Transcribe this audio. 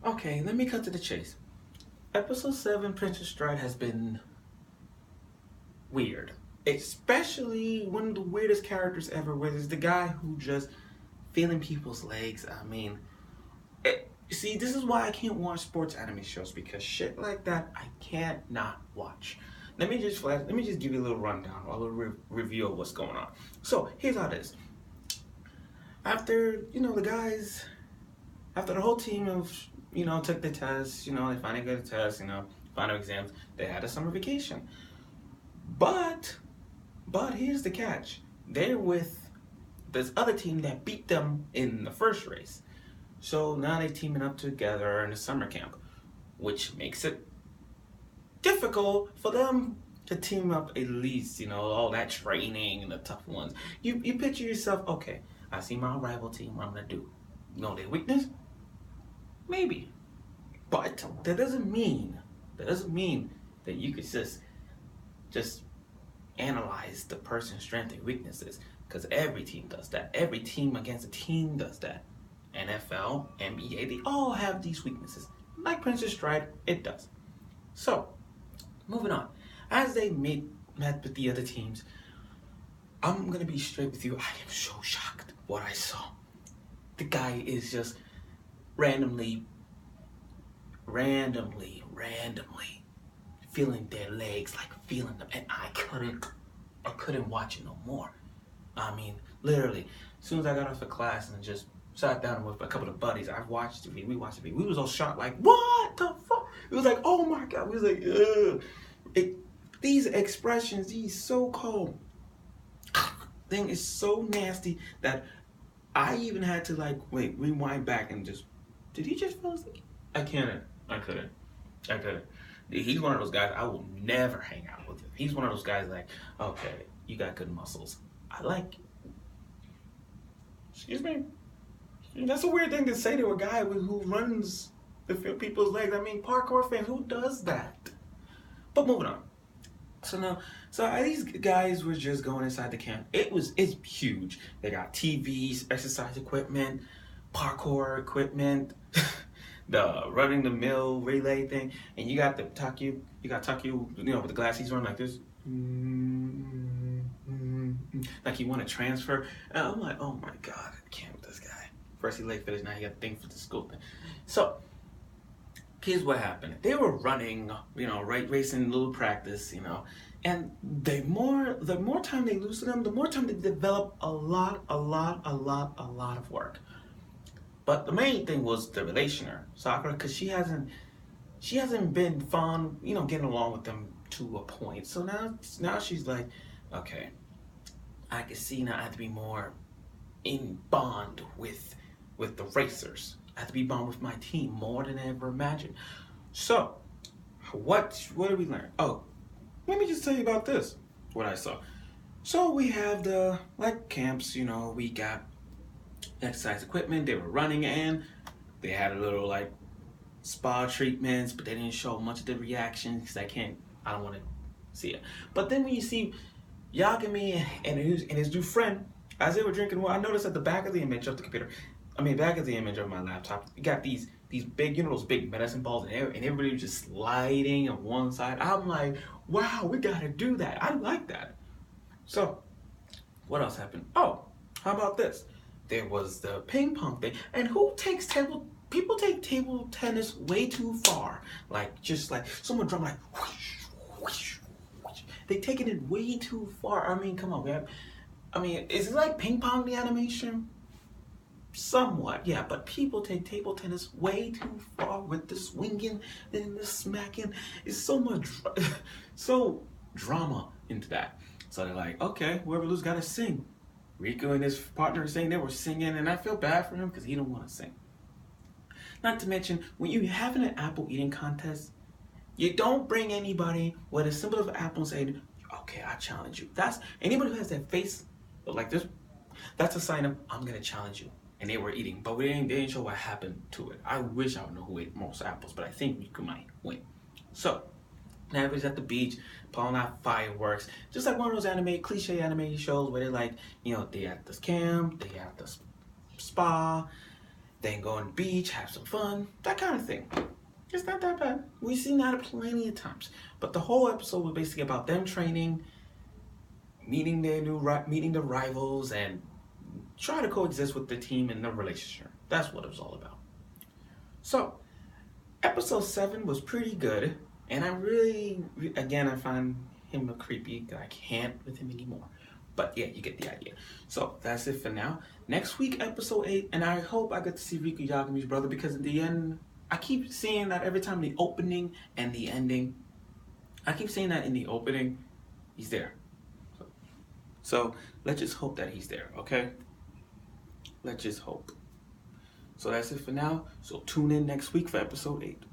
Okay, let me cut to the chase. Episode 7, Princess Stride, has been weird. Especially one of the weirdest characters ever, where there's the guy who just feeling people's legs. I mean, see, this is why I can't watch sports anime shows, because shit like that I can't not watch. Let me just give you a little rundown, or a little review of what's going on. So here's how it is. After the guys, after the whole team of took the test, they finally got the test, final exams, they had a summer vacation. But here's the catch: they're with this other team that beat them in the first race. So now they're teaming up together in a summer camp, which makes it difficult for them to team up at least, all that training and the tough ones. You picture yourself, okay, I see my rival team, what I'm going to do? Know their weakness? Maybe. But that doesn't mean that you could just analyze the person's strengths and weaknesses, because every team does that. Every team against a team does that. NFL, NBA, they all have these weaknesses. Like Princess Stride, it does. So, moving on. As they met with the other teams, I'm going to be straight with you. I am so shocked what I saw. The guy is just randomly feeling their legs, like feeling them, and I couldn't watch it no more. I mean, literally, as soon as I got off of class and just sat down with a couple of buddies, we watched the video. We was all shocked, like, what the fuck? It was like, oh my god. We was like, ugh. These expressions, these so-called thing is so nasty that I even had to rewind back and just, did he just fall asleep? I couldn't. He's one of those guys I will never hang out with him. He's one of those guys like, okay, you got good muscles. I like you. Excuse me? That's a weird thing to say to a guy who runs to feel people's legs. I mean, parkour fans, who does that? But moving on. So these guys were just going inside the camp. It's huge. They got TVs, exercise equipment, parkour equipment, the running the mill relay thing, and you got Takeo, with the glasses on like this. Like he want to transfer. And I'm like, oh my god, I can't with this guy. First he late finish, now he got the thing for the school thing. So here's what happened. They were running, racing, little practice, and the more time they lose to them, the more time they develop a lot of work. But the main thing was the relationer, Sakura, because she hasn't been fond, getting along with them to a point. So now she's like, okay, I can see now I have to be more in bond with the racers. I have to be bond with my team more than I ever imagined. So, what did we learn? Oh, let me just tell you about this, what I saw. So we have the camps, we got exercise equipment, they were running, and they had a little spa treatments, but they didn't show much of the reactions because I don't want to see it. But then when you see Yagami and his new friend, as they were drinking water, I noticed at the back of the image of the computer, back of the image of my laptop, you got these big, those big medicine balls, and everybody was just sliding on one side. I'm like, wow, we gotta do that. I like that. So, what else happened? Oh, how about this? There was the ping pong thing, and people take table tennis way too far. Just someone drum whoosh, whoosh, whoosh. They taking it way too far. I mean, come on, man. Is it like ping pong, the animation? Somewhat, yeah, but people take table tennis way too far with the swinging and the smacking. It's so much, so drama into that. So they're like, okay, whoever loses gotta sing. Riku and his partner were saying they were singing, and I feel bad for him because he don't want to sing. Not to mention, when you're having an apple eating contest, you don't bring anybody with a symbol of an apple and say, okay, I challenge you. That's anybody who has that face like this, that's a sign of I'm gonna challenge you. And they were eating, but they didn't show what happened to it. I wish I would know who ate most apples, but I think Riku might win. So, now everybody's at the beach, pulling out fireworks, just like one of those cliche anime shows where they're they at this camp, they at this spa, then go on the beach, have some fun, that kind of thing. It's not that bad. We've seen that plenty of times. But the whole episode was basically about them training, meeting the rivals, and try to coexist with the team in the relationship. That's what it was all about. So, episode 7 was pretty good, and I really, again, I find him a creepy. I can't with him anymore. But yeah, you get the idea. So that's it for now. Next week, episode 8, and I hope I get to see Riku Yagumi's brother, because in the end, I keep seeing that every time the opening and the ending. I keep seeing that in the opening, he's there. So let's just hope that he's there, okay? Let's just hope. So that's it for now. So tune in next week for episode 8.